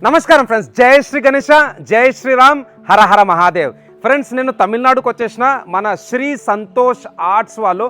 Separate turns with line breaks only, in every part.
నమస్కారం ఫ్రెండ్స్, జై శ్రీ గణేష, జై శ్రీరామ్, హర హర మహాదేవ్. ఫ్రెండ్స్, నేను తమిళనాడుకు వచ్చేసిన మన శ్రీ సంతోష్ ఆర్ట్స్ వాళ్ళు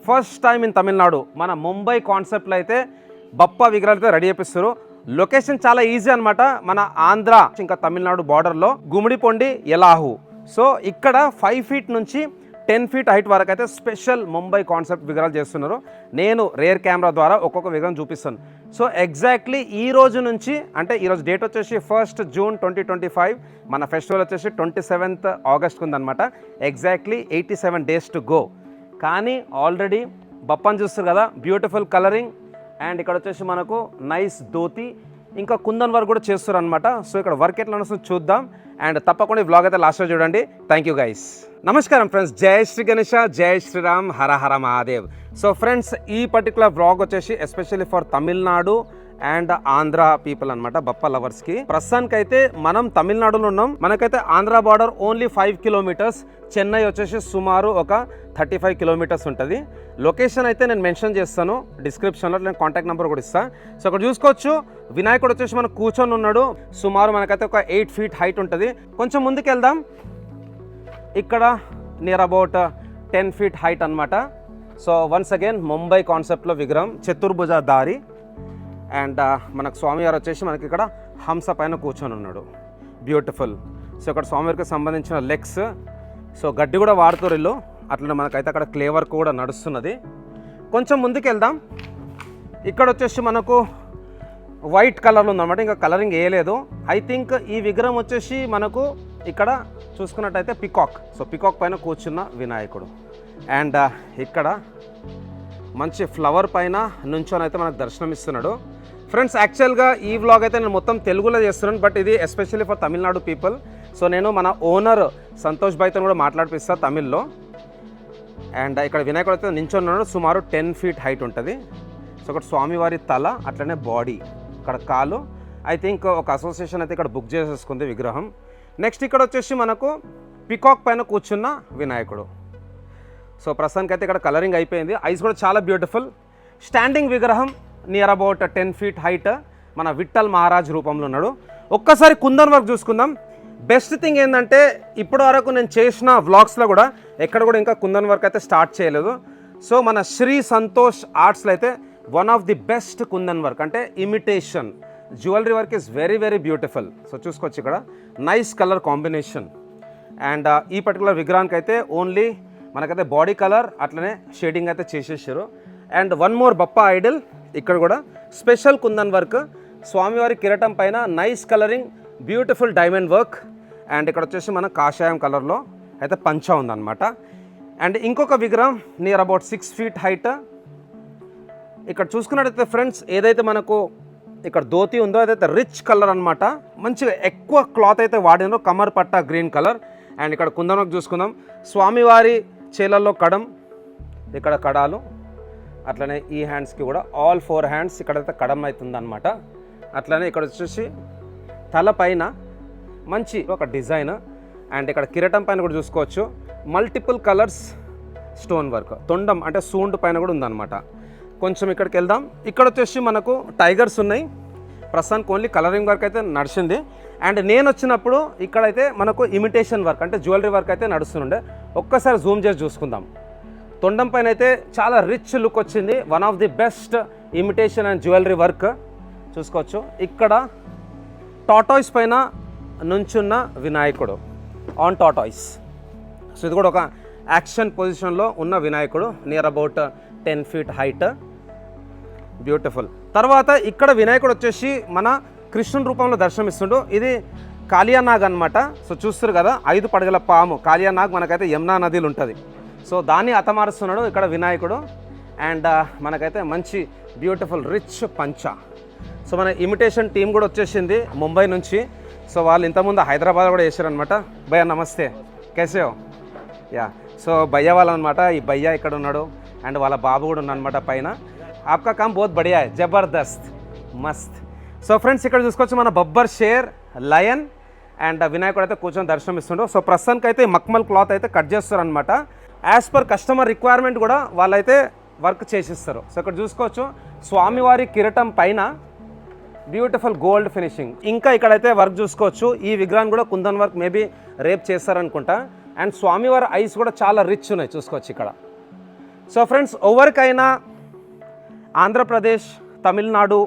ఫస్ట్ టైం ఇన్ తమిళనాడు మన ముంబై కాన్సెప్ట్లో అయితే బప్పా విగ్రహాలతో రెడీ చేపిస్తారు. లొకేషన్ చాలా ఈజీ అనమాట. మన ఆంధ్ర ఇంకా తమిళనాడు బార్డర్లో గుమిడిపొండి ఎలాహు. సో ఇక్కడ 5 ఫీట్ నుంచి 10 ఫీట్ హైట్ వరకు అయితే స్పెషల్ ముంబై కాన్సెప్ట్ విగ్రహాలు చేస్తున్నారు. నేను రేర్ కెమెరా ద్వారా ఒక్కొక్క విగ్రహం చూపిస్తాను. సో ఎగ్జాక్ట్లీ ఈ రోజు నుంచి, అంటే ఈరోజు డేట్ వచ్చేసి 1 జూన్ 2025, మన ఫెస్టివల్ వచ్చేసి 27 ఆగస్ట్కి ఉందన్నమాట. Exactly 87 days to go. కానీ ఆల్రెడీ బప్పని చూస్తారు కదా, బ్యూటిఫుల్ కలరింగ్, అండ్ ఇక్కడ వచ్చేసి మనకు నైస్ ధోతి, ఇంకా కుందన్ వర్క్ కూడా చేస్తారు అనమాట. సో ఇక్కడ వర్క్ ఎట్లా వస్తుందో చూద్దాం, అండ్ తప్పకుండా ఈ వ్లాగ్ అయితే లాస్ట్లో చూడండి. Thank you guys. నమస్కారం ఫ్రెండ్స్, జై శ్రీ గణేష, జై శ్రీరామ్, హర హర మహాదేవ్. సో ఫ్రెండ్స్, ఈ పర్టికులర్ వ్లాగ్ వచ్చేసి especially for Tamil Nadu and Andhra people అనమాట, బప్ప లవర్స్కి. ప్రస్తుతానికి అయితే మనం తమిళనాడులో ఉన్నాం. మనకైతే Andhra border only 5 kilometres, Chennai వచ్చేసి సుమారు ఒక 35 కిలోమీటర్స్ ఉంటుంది. లొకేషన్ అయితే నేను మెన్షన్ చేస్తాను డిస్క్రిప్షన్లో, నేను కాంటాక్ట్ నెంబర్ కూడా ఇస్తాను. సో అక్కడ చూసుకోవచ్చు, వినాయకుడు వచ్చేసి మనకు కూర్చొని ఉన్నాడు. సుమారు మనకైతే ఒక 8 ఫీట్ హైట్ ఉంటుంది. కొంచెం ముందుకు వెళ్దాం. ఇక్కడ నియర్ అబౌట్ 10 ఫీట్ హైట్ అనమాట. సో వన్స్ అగైన్ ముంబై కాన్సెప్ట్లో విగ్రహం, చతుర్భుజ దారి, అండ్ మనకు స్వామివారు వచ్చేసి మనకి ఇక్కడ హంస పైన కూర్చొని ఉన్నాడు. బ్యూటిఫుల్. సో ఇక్కడ స్వామివారికి సంబంధించిన లెగ్స్, సో గడ్డి కూడా వాడుతారు ఇల్లు. అట్లా మనకైతే అక్కడ క్లే వర్క్ కూడా నడుస్తున్నది. కొంచెం ముందుకు వెళ్దాం. ఇక్కడ వచ్చేసి మనకు వైట్ కలర్లో ఉందన్నమాట, ఇంకా కలరింగ్ వేయలేదు. ఐ థింక్ ఈ విగ్రహం వచ్చేసి మనకు ఇక్కడ చూసుకున్నట్టయితే పికాక్. సో పికాక్ పైన కూర్చున్న వినాయకుడు, అండ్ ఇక్కడ మంచి ఫ్లవర్ పైన నుంచొని అయితే మనకు దర్శనం ఇస్తున్నాడు. ఫ్రెండ్స్, యాక్చువల్గా ఈ వ్లాగ్ అయితే నేను మొత్తం తెలుగులో చేస్తున్నాను, బట్ ఇది especially for Tamil Nadu people. So నేను మన ఓనర్ సంతోష్ భాయ్తో కూడా మాట్లాడిపిస్తాను తమిళ్లో. అండ్ ఇక్కడ వినాయకుడు అయితే నించున్నాడు. సుమారు 10 ఫీట్ హైట్ ఉంటుంది. సో ఇక్కడ స్వామివారి తల, అట్లనే బాడీ, ఇక్కడ కాలు. ఐ థింక్ ఒక అసోసియేషన్ అయితే ఇక్కడ బుక్ చేసేసుకుంది విగ్రహం. నెక్స్ట్ ఇక్కడ వచ్చేసి మనకు పికాక్ పైన కూర్చున్న వినాయకుడు. సో ప్రస్తుతానికి అయితే ఇక్కడ కలరింగ్ అయిపోయింది. ఐస్ కూడా చాలా బ్యూటిఫుల్. స్టాండింగ్ విగ్రహం నియర్ అబౌట్ 10 ఫీట్ హైట్, మన విఠల్ మహారాజ్ రూపంలో ఉన్నాడు. ఒక్కసారి కుందన్ వర్క్ చూసుకుందాం. బెస్ట్ థింగ్ ఏంటంటే ఇప్పటి వరకు నేను చేసిన వ్లాగ్స్లో కూడా ఎక్కడ కూడా ఇంకా కుందన్ వర్క్ అయితే స్టార్ట్ చేయలేదు. సో మన శ్రీ సంతోష్ ఆర్ట్స్లో అయితే one of the best kundan work, అంటే imitation jewellery work is very very beautiful. So చూసుకోవచ్చు ఇక్కడ నైస్ కలర్ కాంబినేషన్. అండ్ ఈ పర్టికులర్ విగ్రహానికి అయితే ఓన్లీ మనకైతే బాడీ కలర్ అట్లనే షేడింగ్ అయితే చేసేసారు. And one more Bappa Idol, ఇక్కడ కూడా స్పెషల్ కుందన్ వర్క్, స్వామివారి కిరీటం పైన nice colouring, beautiful diamond work. And ఇక్కడ వచ్చేసి మన కాషాయం కలర్లో అయితే పంచా ఉందన్నమాట. అండ్ ఇంకొక విగ్రహం నియర్ అబౌట్ 6 ఫీట్ హైట్. ఇక్కడ చూసుకున్నట్టయితే ఫ్రెండ్స్, ఏదైతే మనకు ఇక్కడ ధోతి ఉందో అదైతే రిచ్ కలర్ అనమాట. మంచిగా ఎక్కువ క్లాత్ అయితే వాడినో, కమర్ పట్ట గ్రీన్ కలర్. అండ్ ఇక్కడ కుందన్ వర్క్ చూసుకుందాం. స్వామివారి చేలల్లో కడం, ఇక్కడ కడాలు, అట్లనే ఈ హ్యాండ్స్కి కూడా ఆల్ 4 హ్యాండ్స్ ఇక్కడైతే కడం అవుతుంది అనమాట. అట్లనే ఇక్కడ వచ్చేసి తల పైన మంచి ఒక డిజైన్. అండ్ ఇక్కడ కిరీటం పైన కూడా చూసుకోవచ్చు మల్టిపుల్ కలర్స్ స్టోన్ వర్క్. తొండం అంటే సూండ్ పైన కూడా ఉందన్నమాట. కొంచెం ఇక్కడికి వెళ్దాం. ఇక్కడ వచ్చేసి మనకు టైగర్స్ ఉన్నాయి. ప్రస్తుతానికి ఓన్లీ కలరింగ్ వర్క్ అయితే నడిచింది. అండ్ నేను వచ్చినప్పుడు ఇక్కడైతే మనకు ఇమిటేషన్ వర్క్, అంటే జ్యువెలరీ వర్క్ అయితే నడుస్తుండే. ఒక్కసారి జూమ్ చేసి చూసుకుందాం. తొండం పైన అయితే చాలా రిచ్ లుక్ వచ్చింది. One of the best imitation and jewellery work చూసుకోవచ్చు. ఇక్కడ టాటాయిస్ పైన నుంచున్న వినాయకుడు, ఆన్ టాటాయిస్. సో ఇది కూడా ఒక యాక్షన్ పొజిషన్లో ఉన్న వినాయకుడు, near about 10 feet height. Beautiful. తర్వాత ఇక్కడ వినాయకుడు వచ్చేసి మన కృష్ణుని రూపంలో దర్శనమిస్తుండు. ఇది కాళియానాగ్ అనమాట. సో చూస్తారు కదా, 5 పడగల పాము కాళియానాగ్ మనకైతే యమునా నదిలో ఉంటుంది. సో దాన్ని అతమారుస్తున్నాడు ఇక్కడ వినాయకుడు. అండ్ మనకైతే మంచి బ్యూటిఫుల్ రిచ్ పంచ. సో మన ఇమిటేషన్ టీం కూడా వచ్చేసింది ముంబై నుంచి. సో వాళ్ళు ఇంతకుముందు హైదరాబాద్ కూడా చేశారనమాట. భయ్యా నమస్తే, కేసే హో? యా. సో భయ్య వాళ్ళు అనమాట. ఈ భయ్య ఇక్కడ ఉన్నాడు, అండ్ వాళ్ళ బాబు కూడా ఉన్నారనమాట పైన. ఆప్కా కామ్ బహుత్ బడియా హై, జబర్దస్త్, మస్త్. సో ఫ్రెండ్స్, ఇక్కడ చూసుకోవచ్చు మన బబ్బర్ షేర్, లయన్, అండ్ వినాయకుడు అయితే కూర్చొని దర్శనం ఇస్తుండో. సో ప్రస్తుతానికి అయితే మక్మల్ క్లాత్ అయితే కట్ చేస్తారు అనమాట. యాజ్ పర్ కస్టమర్ రిక్వైర్మెంట్ కూడా వాళ్ళైతే వర్క్ చేసిస్తారు. సో ఇక్కడ చూసుకోవచ్చు స్వామివారి కిరీటం పైన బ్యూటిఫుల్ గోల్డ్ ఫినిషింగ్. ఇంకా ఇక్కడైతే వర్క్ చూసుకోవచ్చు. ఈ విగ్రహాన్ని కూడా కుందన్ వర్క్ మేబీ రేప్ చేస్తారనుకుంటా. అండ్ స్వామివారి ఐస్ కూడా చాలా రిచ్ ఉన్నాయి చూసుకోవచ్చు ఇక్కడ. సో ఫ్రెండ్స్, ఎవరికైనా ఆంధ్రప్రదేశ్, తమిళనాడు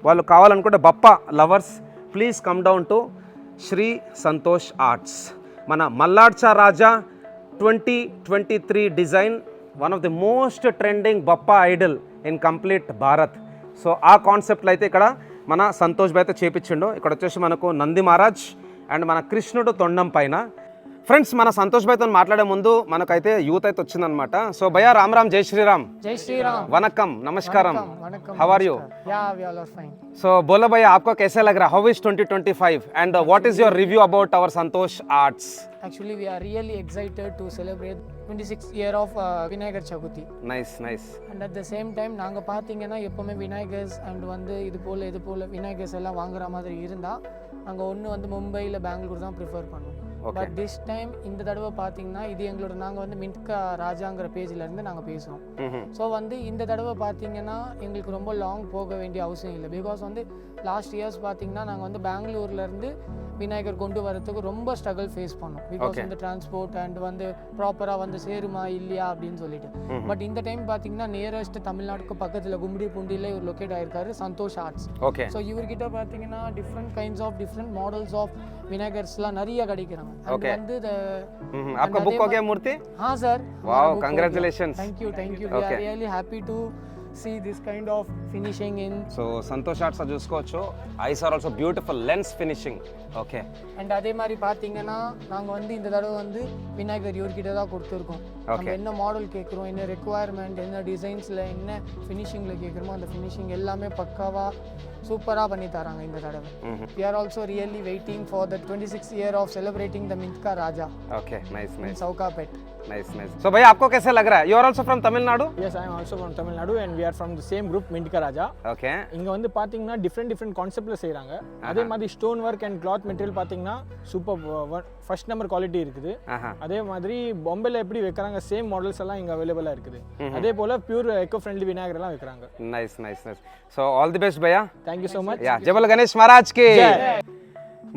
వాళ్ళు కావాలనుకుంటే Bappa lovers, please come down to Shri Santosh Arts. మన మల్లాడ్చా Raja 2023 design, one of the most trending Bappa idol in complete Bharat. So ఆ కాన్సెప్ట్లో అయితే ఇక్కడ మన సంతోష్ భాయ్ అయితే చేపించిండు. ఇక్కడ వచ్చేసి మనకు నంది మహారాజ్ అండ్ మన కృష్ణుడు తొండం పైన. ఫ్రెండ్స్, మన సంతోష్ భాయ్తో మాట్లాడే ముందు మనకైతే యూత్ అయితే వచ్చిందనమాట. సో భయ్యా, రామ్ రామ్, జై శ్రీరామ్.
जय श्री राम.
वनकम, नमस्कारम,
वनकम.
How are you?
Yeah we all are fine.
So बोलो भैया, आपको कैसा लग रहा है? How is 2025 and what is your review about our Santosh Arts?
Actually we are really excited to celebrate 26th year of Vinayagar Chakuthi.
Nice.
And at the same time நாங்க பாத்தீங்கன்னா எப்பவுமே விநாயகர்ஸ் அண்ட் வந்து இது போல விநாயகர்ஸ் எல்லாம் வாங்குற மாதிரி இருந்தா நாங்க ஒன்று வந்து மும்பை இல்லை பெங்களூர் தான் ப்ரிஃபர் பண்ணுவோம். பட் திஸ் டைம் இந்த தடவை பார்த்தீங்கன்னா இது எங்களோட நாங்கள் வந்து மின்ட்கா ராஜாங்கிற பேஜ்லேருந்து நாங்கள் பேசுகிறோம். ஸோ வந்து இந்த தடவை பார்த்தீங்கன்னா எங்களுக்கு ரொம்ப லாங் போக வேண்டிய அவசியம் இல்லை. பிகாஸ் வந்து லாஸ்ட் இயர்ஸ் பார்த்தீங்கன்னா நாங்கள் வந்து பெங்களூர்லேருந்து விநாயகர் கொண்டு வரதுக்கு ரொம்ப ஸ்ட்ரகிள் ஃபேஸ் பண்ணோம். பிகாஸ் வந்து டிரான்ஸ்போர்ட் அண்ட் வந்து ப்ராப்பராக வந்து சேருமா இல்லையா அப்படின்னு சொல்லிட்டு. பட் இந்த டைம் பார்த்தீங்கன்னா நியரஸ்ட் தமிழ்நாட்டுக்கு பக்கத்தில் கும்மிடி பூண்டியில் இவர் லொக்கேட் ஆயிருக்காரு சந்தோஷ் ஆர்ட்ஸ்.
ஓகே.
ஸோ இவர்கிட்ட பார்த்தீங்கன்னா டிஃப்ரெண்ட் மாடல்ஸ் ஆஃப் விநாயகர்ஸ்லாம் நிறைய கிடைக்கிறாங்க. அண்ட் வந்து
आपका बुक हो गया मूर्ति?
हाँ sir.
Wow, congratulations.
Thank you. We are really happy to see this kind of finishing in.
So Santosh Arts చూసుకోవచ్చు. Eyes are also beautiful lens finishing. Okay.
And அதே மாதிரி பார்த்தீங்கன்னா நாங்கள் வந்து இந்த தடவை வந்து விநாயகர் இவர்கிட்ட தான் கொடுத்துருக்கோம். நம்ம என்ன மாடல் கேட்குறோம், என்ன ரெக்குவயர்மெண்ட், என்ன டிசைன்ஸில் என்ன ஃபினிஷிங்கில் கேட்குறோமோ அந்த ஃபினிஷிங் எல்லாமே பக்காவாக சூப்பராக பண்ணி தராங்க இந்த தடவை. We are also really waiting for the 26th year of celebrating the Mintka Raja.
Okay, nice.
In Saukapet.
Nice. So भैया, आपको कैसा लग रहा है? You are also from Tamil Nadu?
Yes, I am also from Tamil Nadu and we are from the same group Mintka Raja.
Okay.
இங்க வந்து பாத்தீங்கன்னா different கான்செப்ட்ல செய்றாங்க. அதே மாதிரி stone work and cloth material பாத்தீங்கன்னா சூப்பர் ஃபர்ஸ்ட் நம்பர் குவாலிட்டி இருக்குது. அதே மாதிரி பாம்பேல எப்படி வைக்கறாங்க சேம் மாடல்ஸ் எல்லாம் இங்க அவேலபிளா இருக்குது. அதே போல பியூர் எக்கோ ஃப்ரெண்ட்லி விநாயகர் எல்லாம் வைக்கறாங்க.
Nice. So all the best भैया.
Thank you so much.
Yeah, जय बोलो गणेश महाराज की.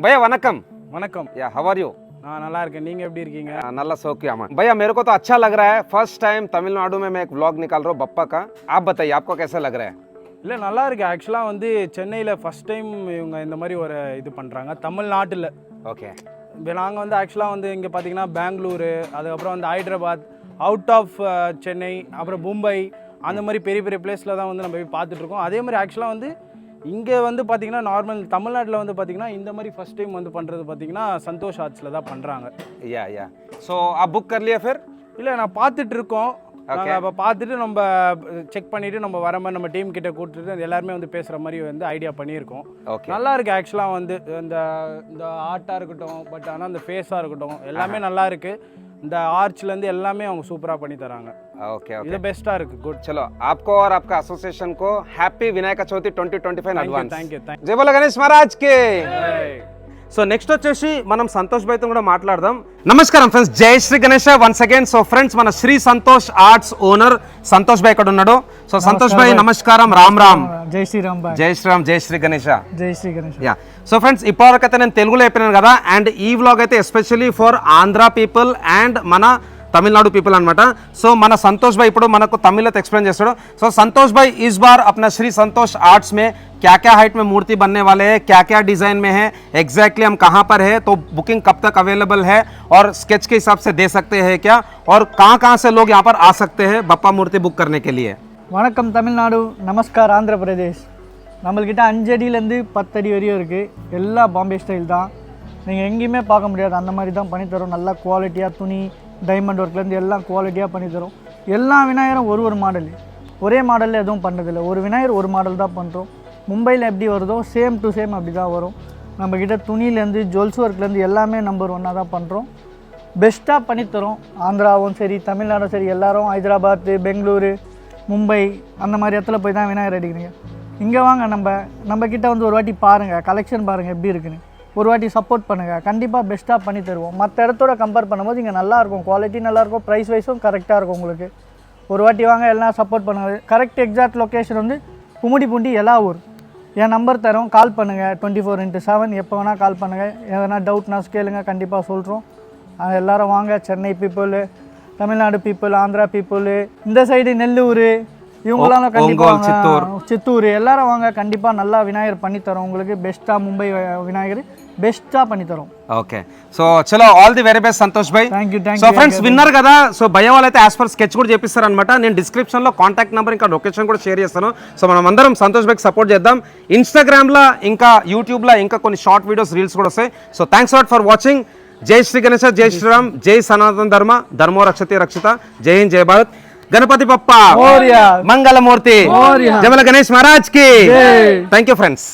भैया vanakkam.
Vanakkam.
Yeah, how are you?
हाँ, நல்லா இருக்கேன். நீங்க எப்படி இருக்கீங்க?
नल्ला सौख्यम. भैया मेरे को तो अच्छा लग रहा है. फर्स्ट टाइम तमिलनाडु में मैं एक व्लॉग निकाल रहा हूँ बप्पा का. आप बताइए, आपको कैसा लग रहा है?
இல்லை நல்லா இருக்கு. ஆக்சுவலாக வந்து சென்னையில் ஃபஸ்ட் டைம் இவங்க இந்த மாதிரி ஒரு இது பண்ணுறாங்க தமிழ்நாட்டில்.
ஓகே.
இப்போ நாங்கள் வந்து ஆக்சுவலாக வந்து இங்கே பார்த்தீங்கன்னா பெங்களூரு, அதுக்கப்புறம் வந்து ஹைதராபாத், அவுட் ஆஃப் சென்னை, அப்புறம் மும்பை, அந்த மாதிரி பெரிய பெரிய பிளேஸில் தான் வந்து நம்ம போய் பார்த்துட்ருக்கோம். அதே மாதிரி ஆக்சுவலாக வந்து இங்கே வந்து பார்த்திங்கன்னா நார்மல் தமிழ்நாட்டில் வந்து பார்த்திங்கன்னா இந்த மாதிரி ஃபஸ்ட் டைம் வந்து பண்ணுறது பார்த்திங்கன்னா சந்தோஷ் ஆர்ட்ஸில் தான் பண்ணுறாங்க.
या ஸோ आप बुक कर लिया फिर?
இல்லை, நான் பார்த்துட்டு இருக்கோம். நாங்கள் அப்போ பார்த்துட்டு நம்ம செக் பண்ணிவிட்டு நம்ம வர மாதிரி நம்ம டீம் கிட்ட கூப்பிட்டுட்டு எல்லாருமே வந்து பேசுகிற மாதிரி வந்து ஐடியா பண்ணியிருக்கோம். நல்லா இருக்குது ஆக்சுவலாக வந்து இந்த ஆர்ட்டாக இருக்கட்டும், பட் ஆனால் இந்த ஃபேஸாக இருக்கட்டும் எல்லாமே நல்லா இருக்குது. இந்த ஆர்ச்லேருந்து எல்லாமே அவங்க சூப்பராக பண்ணி தராங்க.
ओके.
இது பெஸ்ட்டாக இருக்குது. குட்.
चलो, आपको और आपका एसोसिएशन को हैप्पी विनायक चौथी 2025 एडवांस.
Thank you.
जय बोलो गणेश महाराज के. సో నెక్స్ట్ వచ్చేసి మనం సంతోష్ భాయ్తో కూడా మాట్లాడదాం. నమస్కారం ఫ్రెండ్స్, జై Shri Ganesha once again. So friends, మన శ్రీ సంతోష్ ఆర్ట్స్ ఓనర్ సంతోష్ భాయ్ ఇక్కడ ఉన్నాడు. సో సంతోష్ భాయ్ నమస్కారం, రామ్ రామ్.
జై శ్రీరామ్ బాయ్.
జై శ్రీరామ్, జై శ్రీ గణేష.
జై Shri Ganesh.
Yeah. So friends, ఇప్పటివరకు అయితే నేను తెలుగులో చెప్పినాను కదా. అండ్ ఈ వ్లాగ్ అయితే especially for Andhra people and మన तमिलनाडु पीपल అనమాట. సో మన సంతోష్ భాయ్ ఇప్పుడు మనకు తమిళ్లో एक्सप्लेन చేస్తాడు. సో संतोष भाई इस बार अपना श्री संतोष आर्ट्स में क्या हाइट में मूर्ति बनने वाले हैं, क्या डिजाइन में है, एग्जैक्टली हम कहाँ पर है, तो बुकिंग कब तक अवेलेबल है और स्केच के हिसाब से दे सकते हैं क्या, और कहाँ से लोग यहाँ पर आ सकते हैं बप्पा मूर्ति बुक करने के लिए?
வணக்கம் தமிழ்நாடு, நமஸ்கார் ஆந்திர பிரதேஷ். நம்மள்கிட்ட 5 அடியிலேருந்து 10 அடி வரையும் இருக்குது. எல்லாம் பாம்பே ஸ்டைல் தான். நீங்கள் எங்கேயுமே பார்க்க முடியாது. அந்த மாதிரி தான் பண்ணித்தரோம். நல்லா குவாலிட்டியாக துணி, டைமண்ட் ஒர்க்லேருந்து எல்லாம் குவாலிட்டியாக பண்ணித்தரோம். எல்லா விநாயகரும் ஒரு மாடல், ஒரே மாடலில் எதுவும் பண்ணதில்லை. ஒரு விநாயகர் ஒரு மாடல் தான் பண்ணுறோம். மும்பையில் எப்படி வருதோ சேம் டு சேம் அப்படி தான் வரும். நம்மக்கிட்ட துணியிலேருந்து ஜுவல்ஸ் ஒர்க்லேருந்து எல்லாமே நம்பர் 1 தான் பண்ணுறோம். பெஸ்ட்டாக பண்ணித்தரோம். ஆந்திராவும் சரி, தமிழ்நாடும் சரி, எல்லோரும் ஹைதராபாத், பெங்களூரு, மும்பை அந்த மாதிரி இடத்துல போய் தான் விநாயகர் அடிக்கிறீங்க. இங்கே வாங்க, நம்மக்கிட்ட வந்து ஒரு வாட்டி பாருங்கள், கலெக்ஷன் பாருங்கள் எப்படி இருக்குன்னு. ஒரு வாட்டி சப்போர்ட் பண்ணுங்கள். கண்டிப்பாக பெஸ்ட்டாக பண்ணி தருவோம். மற்ற இடத்தோட கம்பேர் பண்ணும்போது இங்கே நல்லாயிருக்கும். குவாலிட்டி நல்லாயிருக்கும், ப்ரைஸ் வைஸும் கரெக்டாக இருக்கும் உங்களுக்கு. ஒரு வாட்டி வாங்க, எல்லாம் சப்போர்ட் பண்ணுங்கள். கரெக்ட் எக்ஸாக்ட் லொக்கேஷன் வந்து கும்மிடிப்பூண்டி எலாவூர். என் நம்பர் தரோம், கால் பண்ணுங்கள். 24x7 எப்போ வேணால் கால் பண்ணுங்கள். எதனா டவுட்னா கேளுங்க, கண்டிப்பாக சொல்கிறோம். எல்லோரும் வாங்க. Chennai people, Tamil Nadu people, Andhra people, இந்த சைடு நெல்லூர், இவங்களாம் கண்டிப்பாக சித்தூர் எல்லாரும் வாங்க. கண்டிப்பாக நல்லா விநாயகர் பண்ணித்தரோம் உங்களுக்கு. பெஸ்ட்டாக மும்பை விநாயகர் బెస్ట్గా పనితరం.
ఓకే సో చలో all the very best Santosh Bhai. So friends winner కదా. సో భయ వాళ్ళైతే యాజ్ పర్ స్కెచ్ కూడా చేపిస్తారు అనమాట. నేను డిస్క్రిప్షన్లో కాంటాక్ట్ నెంబర్ ఇంకా లొకేషన్ కూడా షేర్ చేస్తాను. సో మనం అందరం సంతోష్ భాయ్కి సపోర్ట్ చేద్దాం. ఇన్స్టాగ్రామ్లో ఇంకా యూట్యూబ్లో ఇంకా కొన్ని షార్ట్ వీడియోస్ రీల్స్ కూడా వస్తాయి. So thanks lot for watching. జై శ్రీ గణేశ, జై శ్రీరామ్, జై సనాతన ధర్మ, ధర్మో రక్షతి రక్షిత. జై హింద్, జై భారత్. గణపతి బప్పా, మంగళమూర్తి, జమల గణేష్ మహారాజ్ కి. Thank you friends.